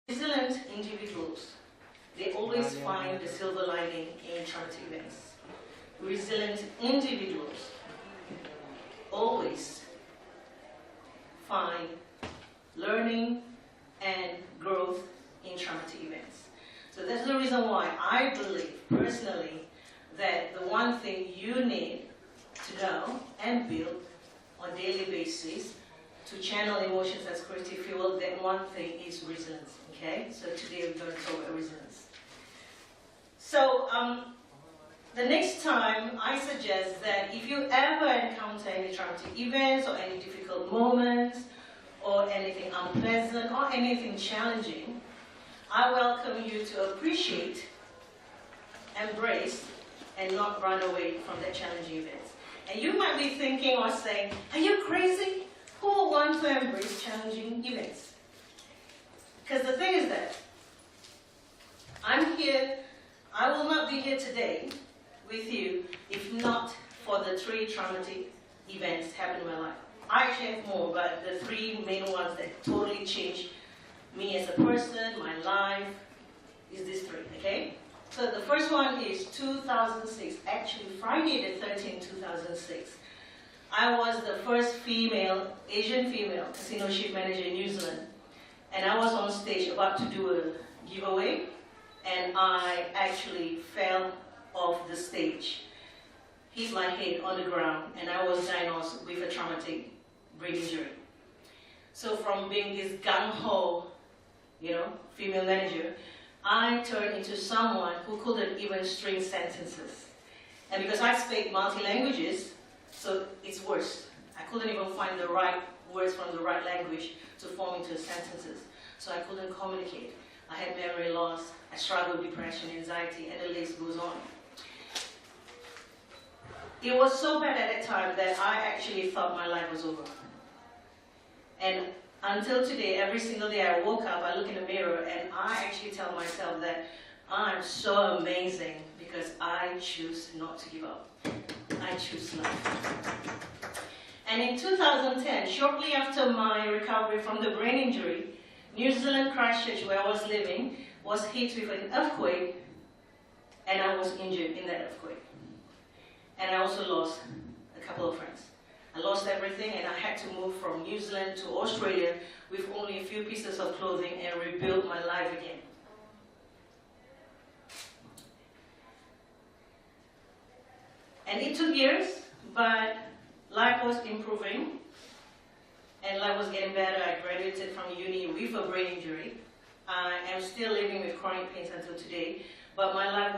Resilient individuals, they always find the silver lining in traumatic events. Resilient individuals always find learning and growth in traumatic events. So that's the reason why I believe personally that the one thing you need to know and build on a daily basis to channel emotions as creative fuel, that one thing is resilience. Okay? So today we're going to talk about resilience. So the next time I suggest that if you ever encounter any traumatic events or any difficult moments or anything unpleasant or anything challenging, I welcome you to appreciate, embrace, and not run away from that challenging events. And you might be thinking or saying, are you crazy? Who will want to embrace challenging events? Because the thing is that I'm here, I will not be here today with you if not for the 3 traumatic events happened in my life. I actually have more, but the 3 main ones that totally changed me as a person, my life, is these 3, okay? So the first one is 2006, actually Friday the 13th, 2006. I was the first female, Asian female, casino ship manager in New Zealand. And I was on stage about to do a giveaway, and I actually fell off the stage, hit my head on the ground, and I was diagnosed with a traumatic brain injury. So from being this gung-ho, female manager, I turned into someone who couldn't even string sentences. And because I speak multi-languages, so it's worse. I couldn't even find the right words from the right language to form into sentences. So I couldn't communicate. I had memory loss, I struggled with depression, anxiety, and the list goes on. It was so bad at that time that I actually thought my life was over. And until today, every single day I woke up, I look in the mirror, and I actually tell myself that I'm so amazing because I choose not to give up. I choose life. And in 2010, shortly after my recovery from the brain injury, New Zealand, Christchurch, where I was living, was hit with an earthquake, and I was injured in that earthquake. And I also lost a couple of friends. I lost everything, and I had to move from New Zealand to Australia with only a few pieces of clothing and rebuild my life again. And it took years, but life was improving, and life was getting better. I graduated from uni with a brain injury. I am still living with chronic pains until today, but my life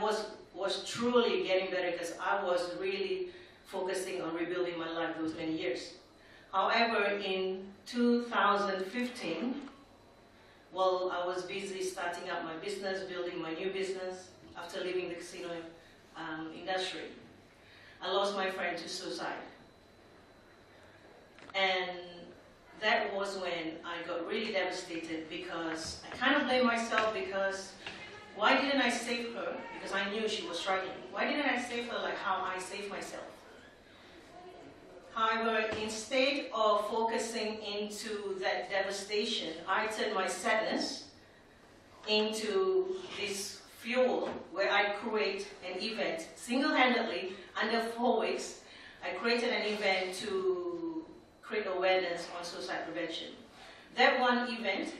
was truly getting better because I was really focusing on rebuilding my life those many years. However, in 2015, while I was busy starting up my business, building my new business, after leaving the casino industry, I lost my friend to suicide. And that was when I got really devastated because I kind of blamed myself because why didn't I save her? Because I knew she was struggling. Why didn't I save her like how I saved myself? However, instead of focusing into that devastation, I turned my sadness into this fuel where I create an event single-handedly under 4 weeks. I created an event to create awareness on suicide prevention. That one event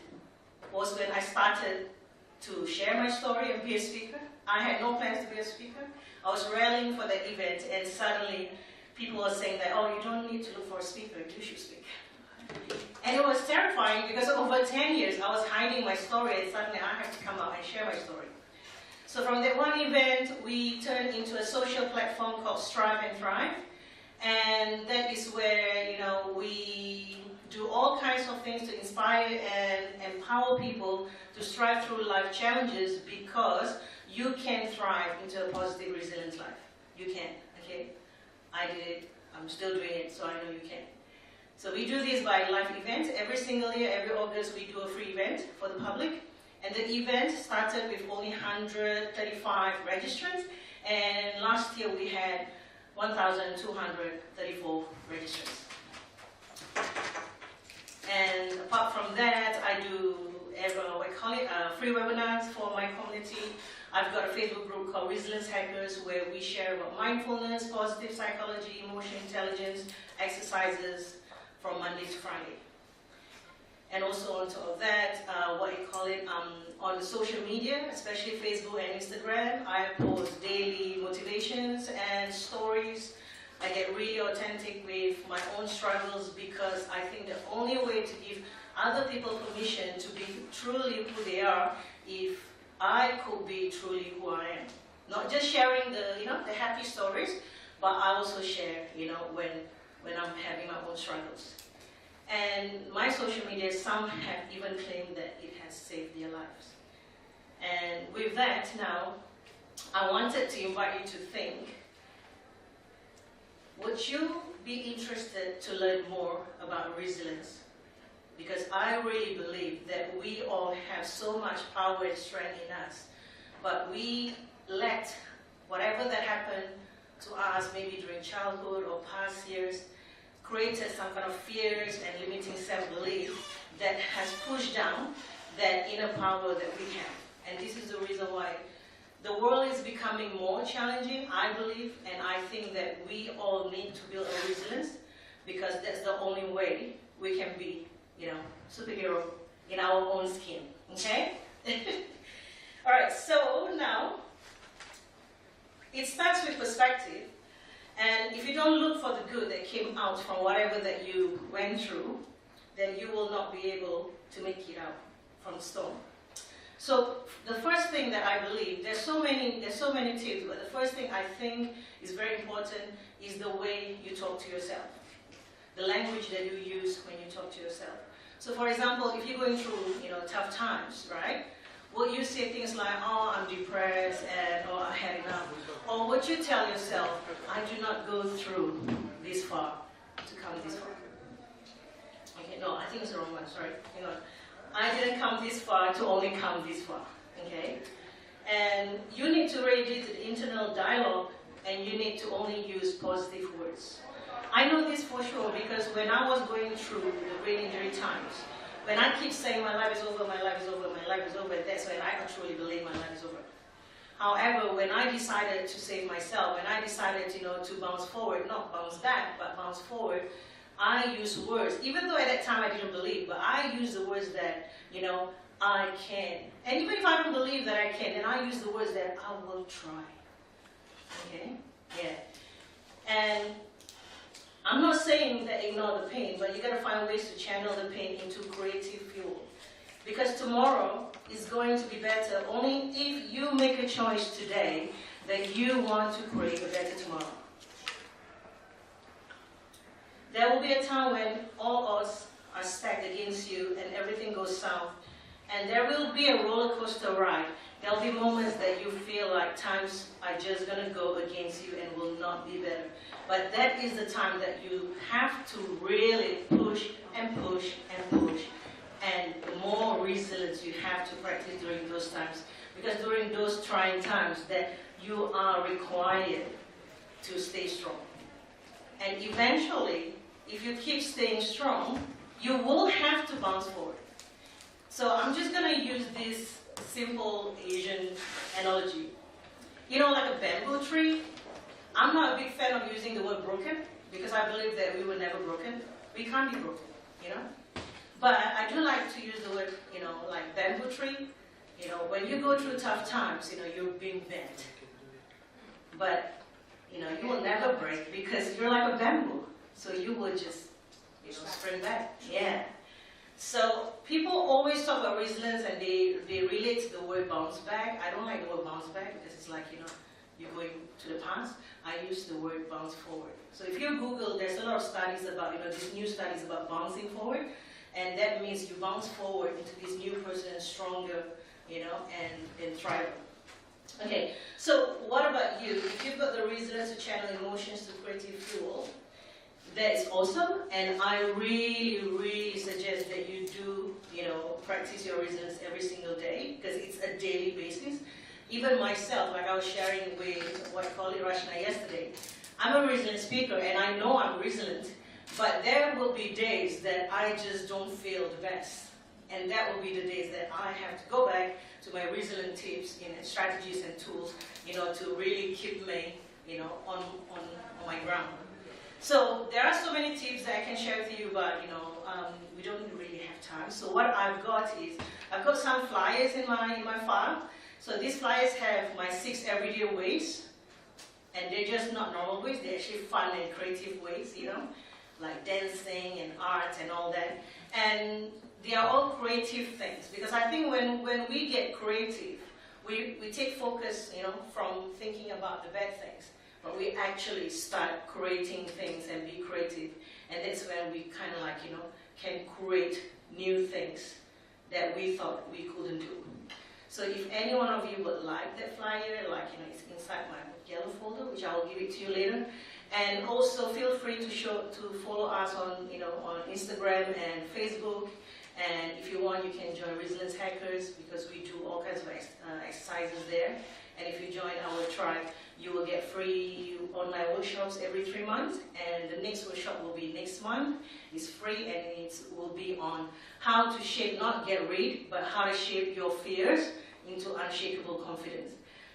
was when I started to share my story and be a speaker. I had no plans to be a speaker. I was rallying for the event, and suddenly people were saying that, oh, you don't need to look for a speaker, you should speak. And it was terrifying because over 10 years I was hiding my story, and suddenly I had to come out and share my story. So from that one event, we turned into a social platform called Strive and Thrive. And that is where, we do all kinds of things to inspire and empower people to strive through life challenges because you can thrive into a positive, resilient life. You can, okay? I did it, I'm still doing it, so I know you can. So we do this by live events. Every single year, every August, we do a free event for the public. And the event started with only 135 registrants. And last year, we had 1,234 registrants. And apart from that, I do free webinars for my community. I've got a Facebook group called Resilience Hackers where we share about mindfulness, positive psychology, emotional intelligence, exercises from Monday to Friday. And also on top of that, on the social media, especially Facebook and Instagram, I post daily motivations and stories. I get really authentic with my own struggles because I think the only way to give other people permission to be truly who they are, if I could be truly who I am. Not just sharing the happy stories, but I also share, when I'm having my own struggles. And my social media, some have even claimed that it has saved their lives. And with that, now, I wanted to invite you to think, would you be interested to learn more about resilience? Because I really believe that we all have so much power and strength in us, but we let whatever that happened to us, maybe during childhood or past years, created some kind of fears and limiting self-belief that has pushed down that inner power that we have. And this is the reason why the world is becoming more challenging, I believe, and I think that we all need to build a resilience because that's the only way we can be, superhero in our own skin, okay? All right, so now, it starts with perspective. And if you don't look for the good that came out from whatever that you went through, then you will not be able to make it out from the storm. So the first thing that I believe, there's so many tips, but the first thing I think is very important is the way you talk to yourself. The language that you use when you talk to yourself. So for example, if you're going through, tough times, right? Will you say things like, oh, I'm depressed, or I had enough? Or would you tell yourself, I do not go through this far to come this far? Okay, no, I think it's the wrong one, sorry. I didn't come this far to only come this far, okay? And you need to really do the internal dialogue, and you need to only use positive words. I know this for sure because when I was going through the brain injury times, when I keep saying my life is over, my life is over, my life is over, that's when I truly believe my life is over. However, when I decided to save myself, when I decided, to bounce forward, not bounce back, but bounce forward, I used words, even though at that time I didn't believe, but I used the words that, I can. And even if I don't believe that I can, then I use the words that I will try. Okay? Yeah. And I'm not saying that ignore the pain, but you got to find ways to channel the pain into creative fuel. Because tomorrow is going to be better only if you make a choice today that you want to create a better tomorrow. There will be a time when all odds are stacked against you and everything goes south. And there will be a roller coaster ride. There will be moments that you feel like times are just going to go against you and will not be better. But that is the time that you have to really push and push and push. And the more resilience you have to practice during those times. Because during those trying times that you are required to stay strong. And eventually, if you keep staying strong, you will have to bounce forward. So I'm just going to use this simple Asian analogy. Like a bamboo tree. I'm not a big fan of using the word broken because I believe that we were never broken. We can't be broken, But I do like to use the word, like bamboo tree. When you go through tough times, you're being bent. But, you will never break because you're like a bamboo. So you will just, spring back. Yeah. So people always talk about resilience and they relate to the word bounce back. I don't like the word bounce back because it's like, you're going to the past. I use the word bounce forward. So if you Google, there's a lot of studies about, these new studies about bouncing forward. And that means you bounce forward into this new person stronger, and thriving. Okay, so what about you? If you've got the resilience to channel emotions to creative fuel, that is awesome. And I really, really suggest that you do, practice your resilience every single day because it's a daily basis. Even myself, like I was sharing with Rashna yesterday, I'm a resilient speaker and I know I'm resilient, but there will be days that I just don't feel the best. and that will be the days that I have to go back to my resilient tips, strategies and tools, to really keep me, on my ground. So there are so many tips that I can share with you, but we don't really have time. So what I've got is, I've got some flyers in my file. So these flyers have my 6 everyday ways, and they're just not normal ways, they're actually fun and creative ways, like dancing and art and all that. And they are all creative things, because I think when we get creative, we take focus, from thinking about the bad things, but we actually start creating things and be creative. And that's when we kind of can create new things that we thought we couldn't do. So if any one of you would like that flyer, it's inside my yellow folder, which I will give it to you later. And also feel free to follow us on Instagram and Facebook. And if you want, you can join Resilience Hackers, because we do all kinds of exercises there. And if you join our tribe, you will get free online workshops every 3 months. And the next workshop will be next month. It's free, and it will be on how to shape, not get rid, but how to shape your fears into unshakable confidence.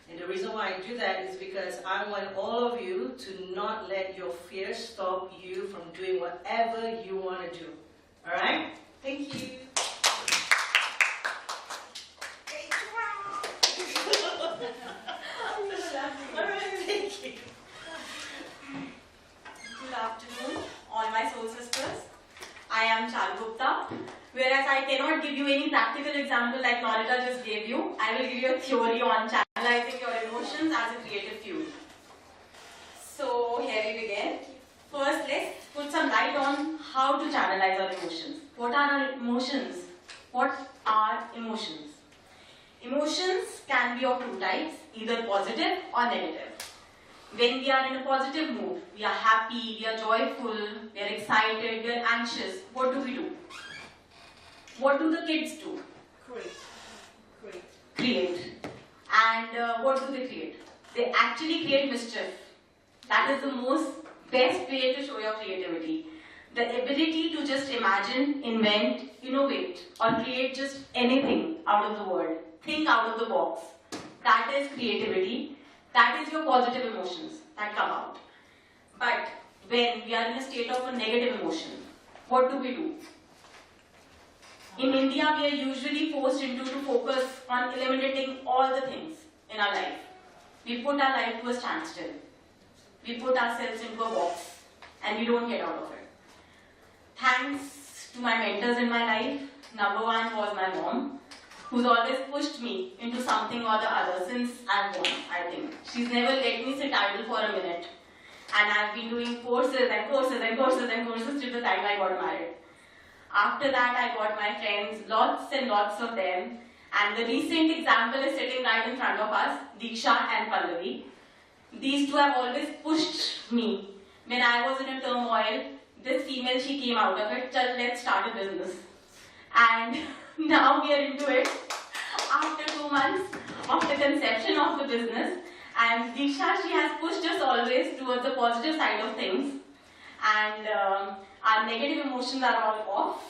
And the reason why I do that is because I want all of you to not let your fears stop you from doing whatever you want to do. All right? Thank you. Thank you. Good afternoon, all my soul sisters. I am Charu Gupta. Whereas I cannot give you any practical example like Norita just gave you, I will give you a theory on channelizing your emotions as a creative fuel. So here we begin. First, let's put some light on how to channelize our emotions. What are our emotions? What are emotions? Emotions can be of 2 types, either positive or negative. When we are in a positive mood, we are happy, we are joyful, we are excited, we are anxious, what do? What do the kids do? Create. And what do they create? They actually create mischief. That is the best way to show your creativity. The ability to just imagine, invent, innovate, or create just anything out of the world. Think out of the box. That is creativity. That is your positive emotions that come out. But when we are in a state of a negative emotion, what do? In India, we are usually forced to focus on eliminating all the things in our life. We put our life to a standstill. We put ourselves into a box and we don't get out of it. Thanks to my mentors in my life, number 1 was my mom, who's always pushed me into something or the other since I've born, I think. She's never let me sit idle for a minute. And I've been doing courses and courses and courses and courses till the time I got married. After that, I got my friends, lots and lots of them. And the recent example is sitting right in front of us, Diksha and Pallavi. These 2 have always pushed me. When I was in a turmoil, this female, she came out of it, let's start a business. And now we are into it after 2 months of the conception of the business. And Diksha, she has pushed us always towards the positive side of things. And our negative emotions are all off,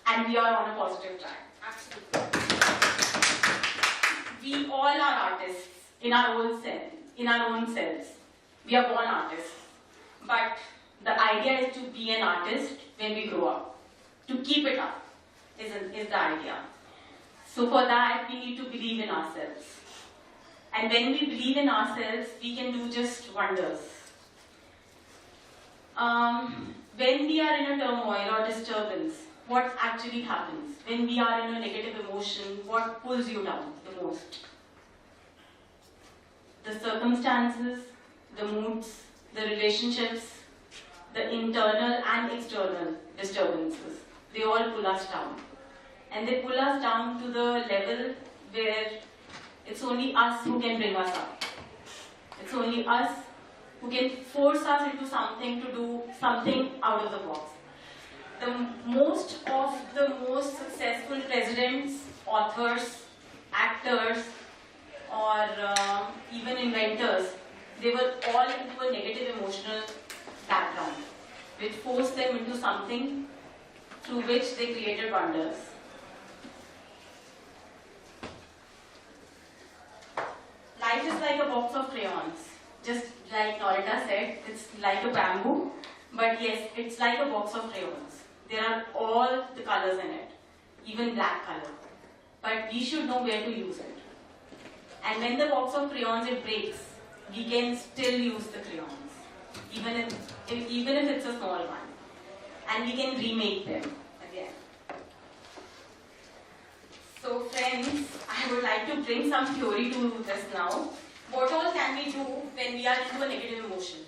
and we are on a positive track. Absolutely. We all are artists in our own selves. We are born artists. But the idea is to be an artist when we grow up. To keep it up is the idea. So for that, we need to believe in ourselves. And when we believe in ourselves, we can do just wonders. When we are in a turmoil or disturbance, what actually happens? When we are in a negative emotion, what pulls you down the most? The circumstances, the moods, the relationships, the internal and external disturbances. They all pull us down. And they pull us down to the level where it's only us who can bring us up. It's only us who can force us into something, to do something out of the box. Most of the most successful presidents, authors, actors, or even inventors, they were all into a negative emotional background, which forced them into something through which they created wonders. life is like a box of crayons. Just like Norita said, it's like a bamboo. But yes, it's like a box of crayons. There are all the colors in it, even black color. But we should know where to use it. And when the box of crayons it breaks, we can still use the crayons, even if it's a small one. And we can remake them again. So friends, I would like to bring some theory to this now. What all can we do when we are into a negative emotion?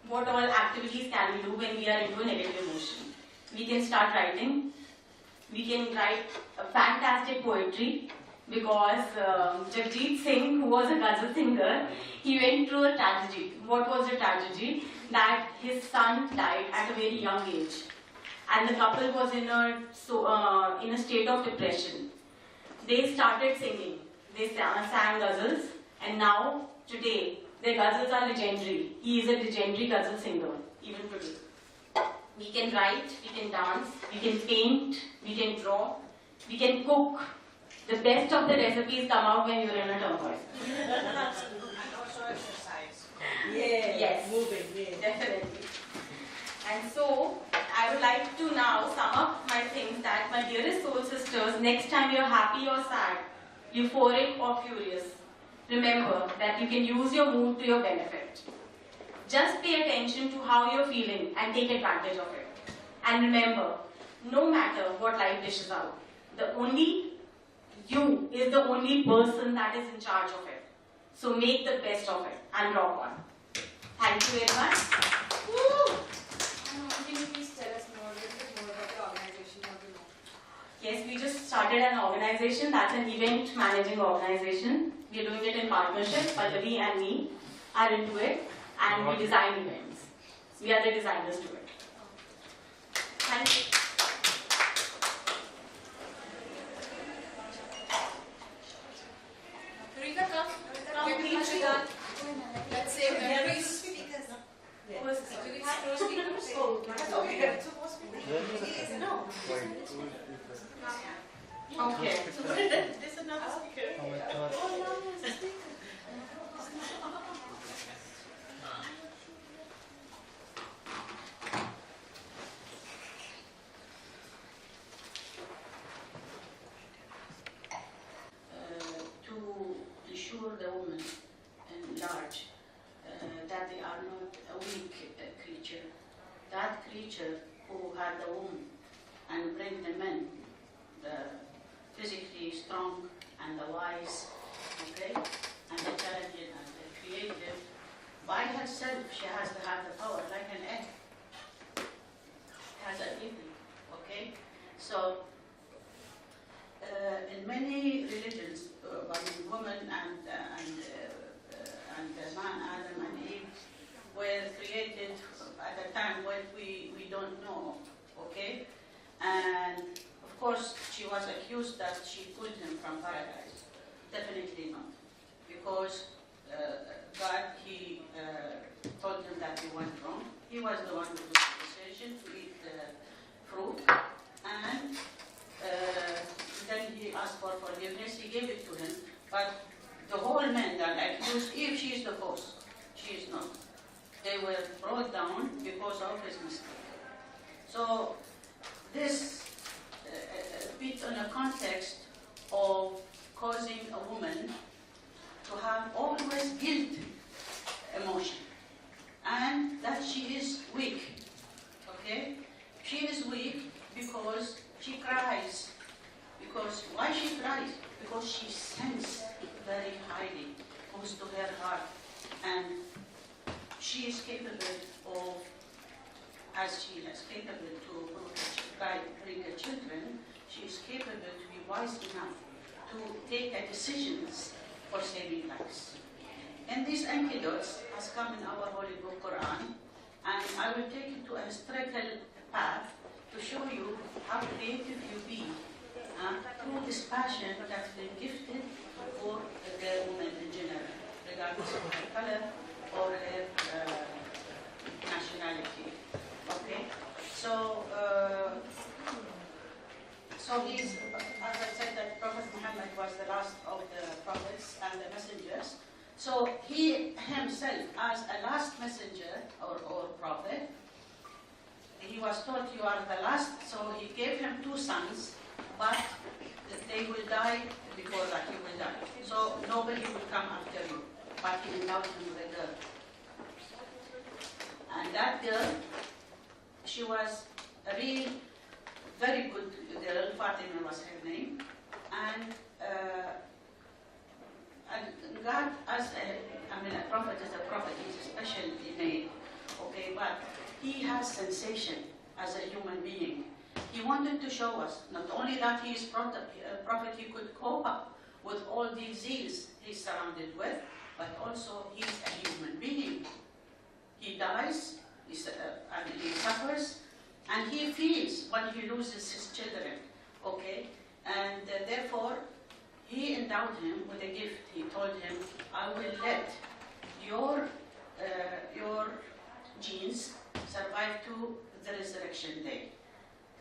What all activities can we do when we are into a negative emotion? We can start writing. We can write a fantastic poetry because Jagjit Singh, who was a ghazal singer, he went through a tragedy. What was the tragedy? That his son died at a very young age. And the couple was in a state of depression. They started singing. They sang ghazals, and now, today, their ghazals are legendary. He is a legendary ghazal singer, even today. We can write, we can dance, we can paint, we can draw, we can cook. The best of the recipes come out when you're in a turmoil. And also exercise. Yes. Moving, yeah. Definitely. And so, I would like to now sum up my things that, my dearest soul sisters, next time you're happy or sad, euphoric or furious, remember that you can use your mood to your benefit. Just pay attention to how you're feeling and take advantage of it. And remember, no matter what life dishes out, you is the only person that is in charge of it. So make the best of it and rock on. Thank you very much. Woo! Can you please tell us a little bit more about the organization? What you know? Yes, we just started an organization. That's an event managing organization. We are doing it in partnership. Pallavi and me are into it, and we design events. We are the designers to it. Thank you. Rika, come. Please, Rika. Let's say memories. Yeah. Who is- Do we have no speakers? Oh, okay. No. Okay. There's another speaker. Oh my god. Oh, no, it's a speaker. To ensure the women in large that they are not a weak creature. That creature who had the womb and bring the men, the physically strong and the wise, okay, and the talented and the creative, by herself she has to have the power like an egg. Has everything, okay? So in many religions, women and man, Adam and Eve, were created at a time when we don't know, okay? And of course, she was accused that she pulled him from paradise. Definitely not, because God, he told him that he went wrong. He was the one who took the decision to eat the fruit, and then he asked for forgiveness. He gave it to him, but the whole men that accused Eve, she is the cause. She is not. They were brought down because of his mistake. So this fits on a context of causing a woman to have always guilt emotion, and that she is weak. Okay, she is weak because she cries. Because why she cries? Because she senses very highly, goes to her heart, and she is capable of, as she is capable to bring her children, she is capable to be wise enough to take decisions for saving lives. And these antidotes has come in our holy book Quran, and I will take you to a historical path to show you how creative you be through this passion that's been gifted for the woman in general, regardless of her color or her nationality. Okay, so he's, as I said, that Prophet Muhammad was the last of the prophets, So he himself, as a last messenger or prophet, he was told, you are the last, so he gave him 2 sons, but they will die before that, you will die. So nobody will come after you, but he endowed him with a girl. And that girl, she was a really very good girl, Fatima was her name, and God, as a prophet is a prophet, he's especially made, okay, but he has sensation as a human being. He wanted to show us not only that he is a prophet, he could cope up with all these zeals he's surrounded with, but also he's a human being. He dies, and he suffers, and he feels when he loses his children, okay, and therefore he endowed him with a gift. He told him, I will let your genes survive to the resurrection day.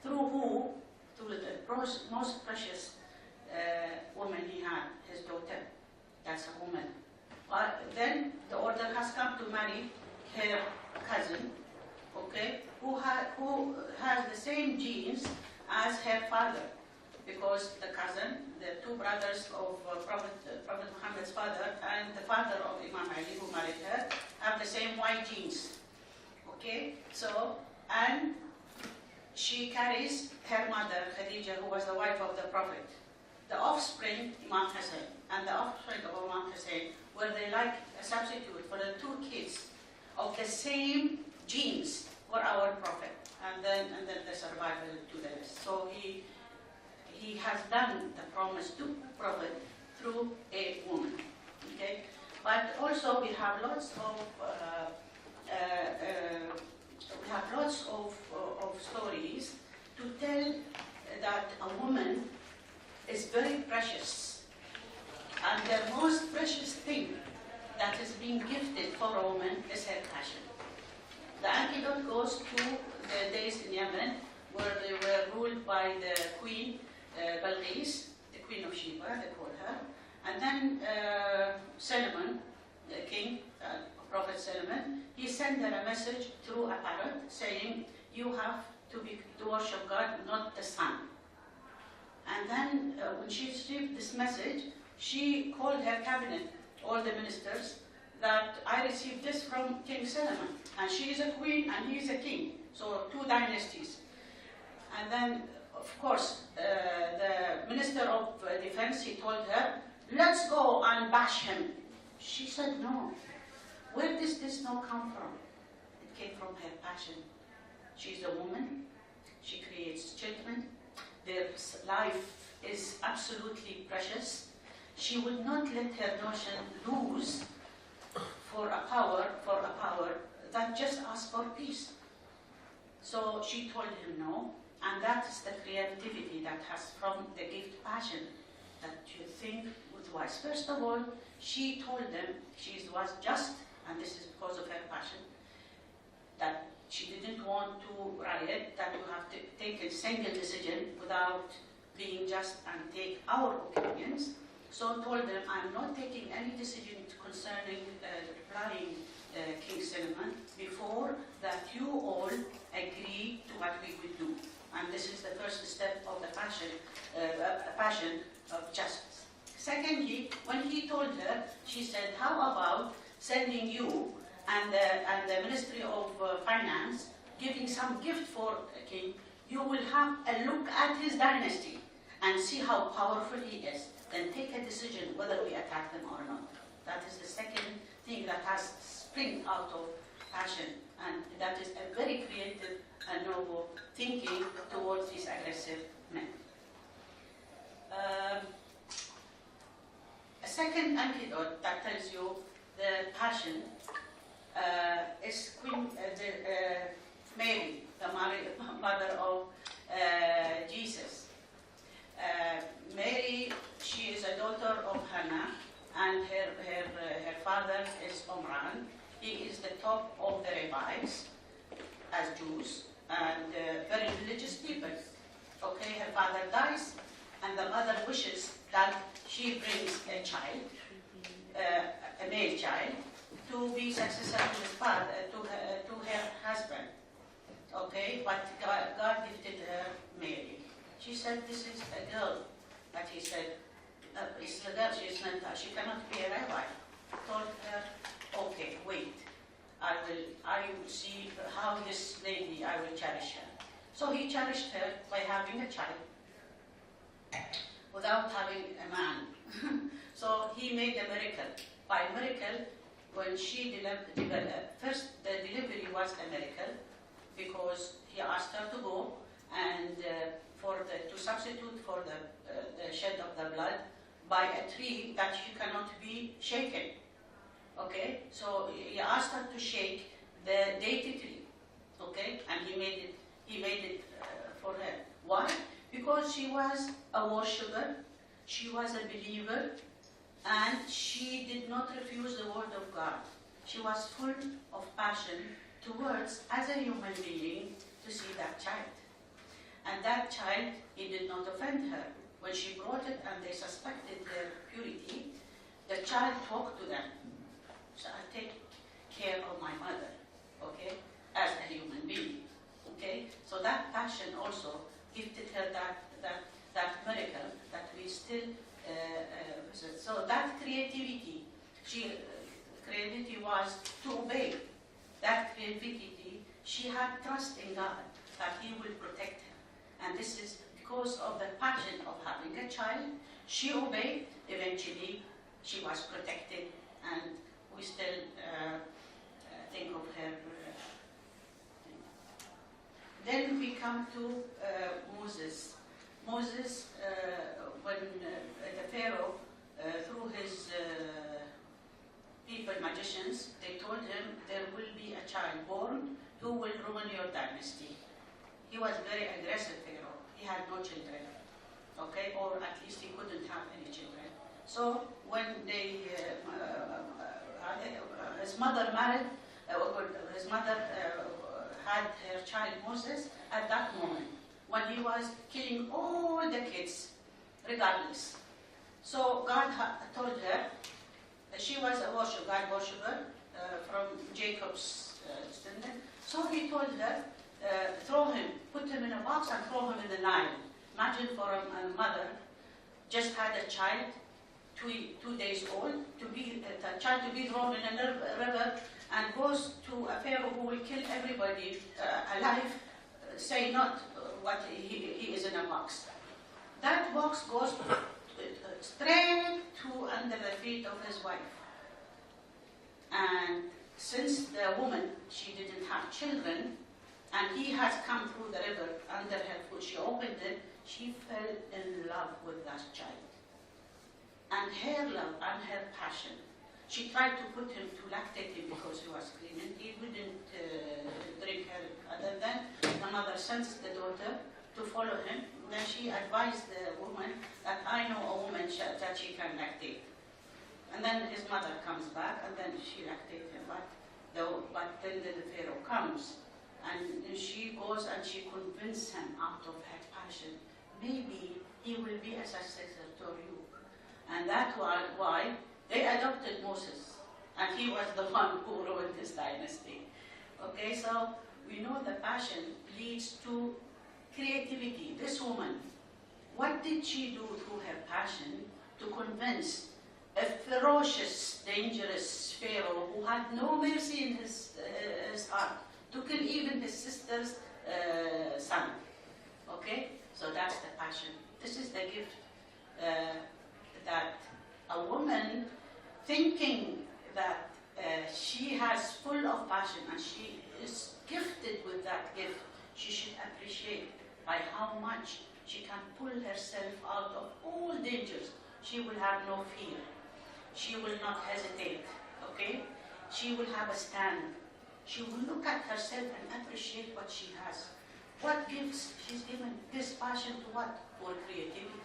Through who? Through the most precious woman he had, his daughter. That's a woman. But then the order has come to marry her cousin, okay, who has the same genes as her father. Because the cousin, the 2 brothers of Prophet Muhammad's father and the father of Imam Ali who married her have the same white genes. Okay, so, and she carries her mother, Khadija, who was the wife of the Prophet. The offspring, Imam Hussein, and the offspring of Imam Hussein were they like a substitute for the 2 kids of the same genes for our Prophet, and then the survival to the rest. So he has done the promise to Prophet through a woman. Okay, but also we have lots of stories to tell that a woman is very precious, and the most precious thing that is being gifted for a woman is her passion. The antidote goes to the days in Yemen where they were ruled by the queen Balqis, the queen of Sheba, they call her, and then Solomon, the king, Prophet Solomon, he sent her a message through a parrot saying, you have to worship God, not the sun. And then when she received this message, she called her cabinet, all the ministers, that I received this from King Solomon, and she is a queen and he is a king, so 2 dynasties. And then, of course, the Minister of Defense, he told her, let's go and bash him. She said, no. Where does this no come from? It came from her passion. She's a woman. She creates children. Their life is absolutely precious. She would not let her notion lose for a power that just asks for peace. So she told him no. And that is the creativity that has from the gift passion that you think was wise. First of all, she told them she was just, and this is because of her passion, that she didn't want to riot, that you have to take a single decision without being just and take our opinions. So told them, I'm not taking any decision concerning replying King Solomon before that you all agree to what we would do. And this is the first step of the passion of justice. Secondly, when he told her, she said, how about sending you and the Ministry of Finance giving some gift for a king? You will have a look at his dynasty and see how powerful he is. Then take a decision whether we attack them or not. That is the second thing that has spring out of passion. And that is a very creative and noble thinking towards these aggressive men. A second antidote that tells you the passion is Mary, the mother of Jesus. Mary, she is a daughter of Hannah, and her father is Omran. He is the top of the rabbis as Jews and very religious people. Okay, her father dies, and the mother wishes that she brings a child, a male child, to be successor to his father, to her husband. Okay, but God gifted her Mary. She said, "This is a girl," but he said, "It's a girl. She cannot be a rabbi." Told her, "Okay, wait. I will see how this lady, I will cherish her." So he cherished her by having a child without having a man. So he made a miracle. By miracle, when she first the delivery was a miracle because he asked her to go and to substitute for the shed of the blood by a tree that she cannot be shaken. Okay, so he asked her to shake the date tree. Okay, and he made it for her. Why? Because she was a worshipper, she was a believer, and she did not refuse the word of God. She was full of passion towards, as a human being, to see that child. And that child, it did not offend her. When she brought it and they suspected their purity, the child talked to them. So I take care of my mother, okay, as a human being, okay. So that passion also gifted her that miracle that we still visit. So that creativity, creativity was to obey. That creativity, she had trust in God that He will protect her, and this is because of the passion of having a child. She obeyed. Eventually, she was protected, and we still think of her. Then we come to Moses. Moses, when the Pharaoh, through his people, magicians, they told him there will be a child born who will ruin your dynasty. He was very aggressive Pharaoh. He had no children, okay, or at least he couldn't have any children. So when they his mother married, his mother had her child Moses at that moment when he was killing all the kids, regardless. So God told her, she was a God worshipper from Jacob's descendant. So He told her, throw him, put him in a box and throw him in the Nile. Imagine for a mother just had a child, 2 days old, the child to be thrown in a river and goes to a Pharaoh who will kill everybody alive, say not what he is in a box. That box goes straight to under the feet of his wife. And since the woman, she didn't have children, and he has come through the river under her foot, she opened it, she fell in love with that child. And her love and her passion, she tried to put him to lactate him because he was clean, and he wouldn't drink her. Other than the mother sends the daughter to follow him. Then she advised the woman that I know a woman that she can lactate. And then his mother comes back, and then she lactates him. But then the Pharaoh comes, and she goes and she convinces him out of her passion. Maybe he will be a successor to you. And that's why they adopted Moses. And he was the one who ruined this dynasty. Okay, so we know the passion leads to creativity. This woman, what did she do through her passion to convince a ferocious, dangerous Pharaoh who had no mercy in his heart to kill even his sister's son? Okay, so that's the passion. This is the gift that a woman thinking that she has full of passion and she is gifted with that gift, she should appreciate by how much she can pull herself out of all dangers. She will have no fear. She will not hesitate, okay? She will have a stand. She will look at herself and appreciate what she has. What gifts she's given this passion to what? For creativity.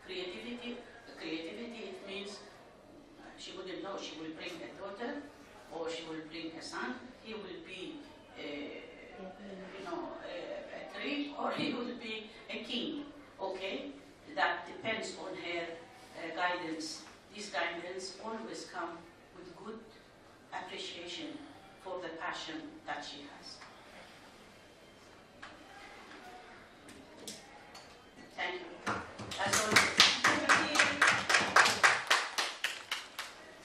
Creativity, it means she wouldn't know. She will bring a daughter or she will bring a son. He will be, a tree, or he will be a king, okay? That depends on her guidance. This guidance always comes with good appreciation for the passion that she has.